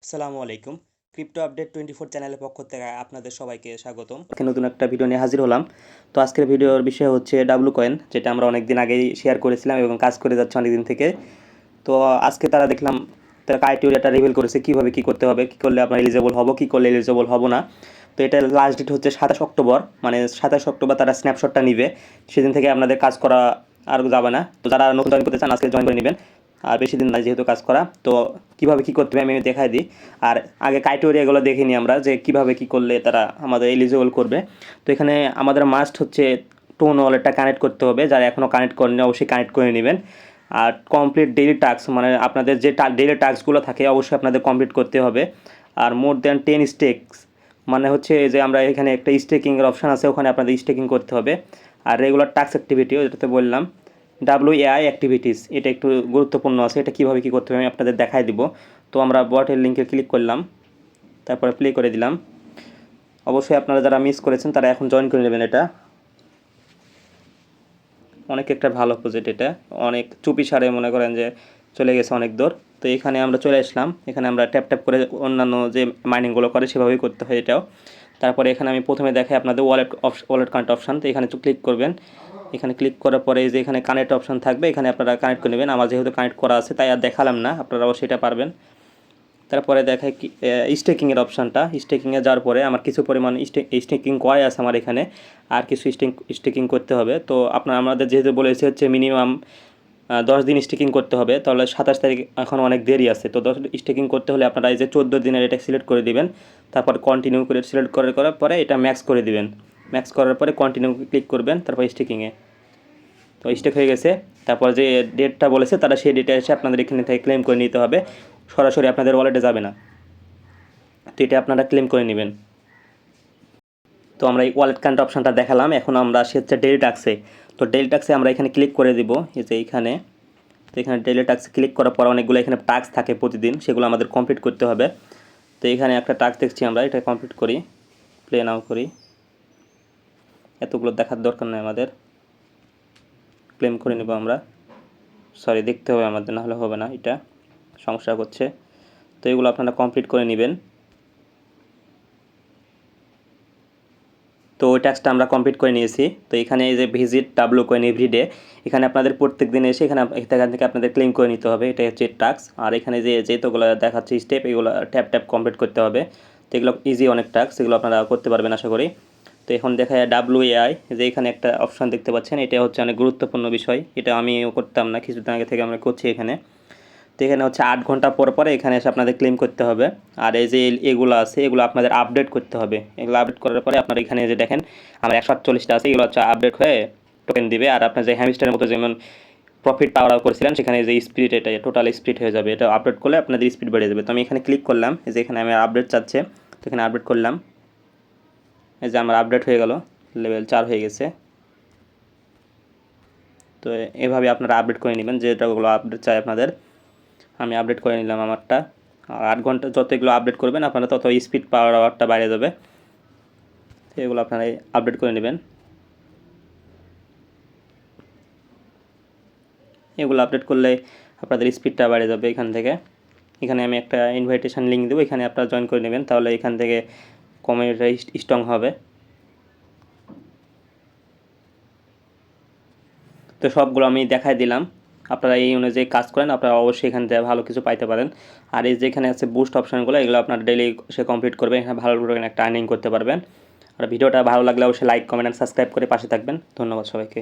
আসসালামু আলাইকুম। Crypto update 24 চ্যানেলের পক্ষ থেকে আপনাদের সবাইকে স্বাগতম। আজকে নতুন একটা ভিডিও নিয়ে হাজির হলাম। তো আজকের ভিডিওর বিষয় হচ্ছে wcoin, যেটা আমরা অনেকদিন আগেই শেয়ার করেছিলাম এবং কাজ করে যাচ্ছে অনেকদিন থেকে। তো আজকে তারা দেখলাম তারা ক্রাইটেরিয়াটা রিভিল করেছে কীভাবে কী করতে হবে, কী করলে আপনার এলিজেবল হবো, কী করলে এলিজেবল হবো না। তো এটা লাস্ট ডেট হচ্ছে 27 অক্টোবর, মানে 27 অক্টোবর তারা স্ন্যাপশটটা নিবে। সেদিন থেকে আপনাদের কাজ করা আর যাবে না। তো যারা নতুন জয়েন করতে চান আজকে জয়েন করে নেবেন, আর বেশি দিন নাই যেহেতু কাজ করা। তো কীভাবে কী করতে হবে আমি দেখাই দিই। আর আগে ক্রাইটেরিয়াগুলো দেখে নিই আমরা, যে কীভাবে কী করলে তারা আমাদের এলিজিবল করবে। তো এখানে আমাদের মাস্ট হচ্ছে টোন ওয়ালেটটা কানেক্ট করতে হবে। যারা এখনও কানেক্ট করেনি অবশ্যই কানেক্ট করে নেবেন। আর কমপ্লিট ডেইলি টাস্ক, মানে আপনাদের যে ডেইলি টাস্কগুলো থাকে অবশ্যই আপনাদের কমপ্লিট করতে হবে। আর মোর দ্যান 10 স্টেকস, মানে হচ্ছে যে আমরা এখানে একটা স্টেকিংয়ের অপশান আছে, ওখানে আপনাদের স্টেকিং করতে হবে। আর রেগুলার টাস্ক অ্যাক্টিভিটি, যেটাতে বললাম WAI অ্যাক্টিভিটিস, এটা একটু গুরুত্বপূর্ণ আছে। এটা কীভাবে কী করতে হবে আমি আপনাদের দেখাই দিব। তো আমরা বটের লিঙ্কে ক্লিক করলাম, তারপরে প্লে করে দিলাম। অবশ্যই আপনারা যারা মিস করেছেন তারা এখন জয়েন করে নেবেন। এটা অনেক একটা ভালো প্রজেক্ট, এটা অনেক চুপি সারে মনে করেন যে চলে গেছে অনেক দূর। তো এখানে আমরা চলে আসলাম, এখানে আমরা ট্যাপ ট্যাপ করে অন্যান্য যে মাইনিংগুলো করে সেভাবেই করতে হয় এটাও। তারপরে এখানে আমি প্রথমে দেখাই আপনাদের ওয়ালেট কানেক্ট অপশান। তো এখানে ক্লিক করবেন। এখানে ক্লিক করার পরে যে এখানে কানেক্ট অপশান থাকবে, এখানে আপনারা কানেক্ট করে নেবেন। আমার যেহেতু কানেক্ট করা আছে তাই আর দেখালাম না, আপনারাও সেটা পারবেন। তারপরে দেখায় কি স্টেকিংয়ের অপশানটা। স্টেকিংয়ে যাওয়ার পরে আমার কিছু পরিমাণ স্টেকিং করাই আছে আমার এখানে, আর কিছু স্টেকিং করতে হবে। তো আমাদের যেহেতু বলেছে হচ্ছে মিনিমাম 10 দিন স্টেকিং করতে হবে, তাহলে 27 তারিখ এখন অনেক দেরি আছে। তো 10 স্টেকিং করতে হলে আপনারা এই যে 14 দিনের এটা সিলেক্ট করে দিবেন। তারপর কন্টিনিউ করে সিলেক্ট করার পরে এটা ম্যাক্স করে দিবেন। ম্যাক্স করার পরে কন্টিনিউ ক্লিক করবেন, তারপর স্টেকিংয়ে। তো স্টেক হয়ে গেছে। তারপর যে ডেটটা বলেছে তারা সেই ডেটে এসে আপনাদের এখানে থেকে ক্লেম করে নিতে হবে, সরাসরি আপনাদের ওয়ালেটে যাবে না। তো এটা আপনারা ক্লেম করে নেবেন। তো আমরা এই ওয়ালেট কানেক্ট অপশানটা দেখালাম, এখন আমরা আসি হচ্ছে ডেইলি টাস্কে। তো ডেইলি টাস্কে আমরা এখানে ক্লিক করে দিব, এই যে এইখানে। তো এখানে ডেইলি টাস্ক ক্লিক করার পর অনেকগুলো এখানে টাস্ক থাকে প্রতিদিন, সেগুলো আমাদের কমপ্লিট করতে হবে। তো এখানে একটা টাস্ক দেখছি আমরা, এটা কমপ্লিট করি, প্লে নাও করি। এতগুলো দেখার দরকার নেই আমাদের, ক্লেম করে নেব আমরা। সরি, দেখতে হবে আমাদের, নাহলে হবে না, এটা সমস্যা করছে। তো এগুলো আপনারা কমপ্লিট করে নেবেন। তো ওই টাস্কটা আমরা কমপ্লিট করে নিয়েছি। তো এখানে এই যে ভিজিট wcoin এভরিডে, এখানে আপনাদের প্রত্যেক দিন এসে এখান থেকে আপনাদের ক্লেম করে নিতে হবে, এটাই হচ্ছে টাস্ক। আর এখানে যে যেহেতুগুলো দেখাচ্ছে স্টেপ, এগুলো ট্যাপ ট্যাপ কমপ্লিট করতে হবে। তো এগুলো ইজি অনেক টাস্ক, এগুলো আপনারা করতে পারবেন আশা করি। তো এখন দেখা যায় WAI, যে এখানে একটা অপশান দেখতে পাচ্ছেন, এটা হচ্ছে অনেক গুরুত্বপূর্ণ বিষয়। এটা আমিও করতাম না, কিছুদিন আগে থেকে আমরা করছি এখানে। তো এখানে হচ্ছে 8 ঘন্টা পর পরে এখানে এসে আপনাদের ক্লেম করতে হবে। আর এই যে এগুলো আছে, এগুলো আপনাদের আপডেট করতে হবে। এগুলো আপডেট করার পরে আপনার এখানে যে দেখেন আমার 148টা আছে, এগুলো হচ্ছে আপডেট হয়ে টোকেন দিবে। আর আপনার যে হ্যামস্টারের মতো যেমন প্রফিট পাওয়ার করেছিলেন, সেখানে যে স্পিড, এটা টোটাল স্পিড হয়ে যাবে। এটা আপডেট করলে আপনাদের স্পিড বেড়ে যাবে। তো আমি এখানে ক্লিক করলাম, এই যে এখানে আমি আপডেট চাচ্ছে, তো এখানে আপডেট করলাম। এই যে আমার আপডেট হয়ে গেল, লেভেল 4 হয়ে গেছে। তো এভাবে আপনারা আপডেট করে নেবেন, যেটাগুলো আপডেট চাই আপনাদের। আমি আপডেট করে নিলাম আমারটা। 8 ঘন্টা যত এগুলো আপডেট করবেন আপনারা তত স্পিড পাওয়ারটা বাইরে যাবে। তো এগুলো আপনারা আপডেট করে নেবেন। এগুলো আপডেট করলে আপনাদের স্পিডটা বেড়ে যাবে। এখানে আমি একটা ইনভাইটেশন লিঙ্ক দেবো, এখানে আপনারা জয়েন করে নেবেন, তাহলে এখান থেকে কমিউনিটিটা স্ট্রং হবে। তো সবগুলো আমি দেখাই দিলাম। আপনারা এই অনুযায়ী কাজ করেন, আপনারা অবশ্যই এখান থেকে ভালো কিছু পাইতে পারেন। আর এই যে এখানে আছে বুস্ট অপশানগুলো, এগুলো আপনার ডেইলি সে কমপ্লিট করবেন, এখানে ভালো করে একটা আর্নিং করতে পারবেন। আর ভিডিওটা ভালো লাগলে অবশ্যই লাইক, কমেন্ট অ্যান্ড সাবস্ক্রাইব করে পাশে থাকবেন। ধন্যবাদ সবাইকে।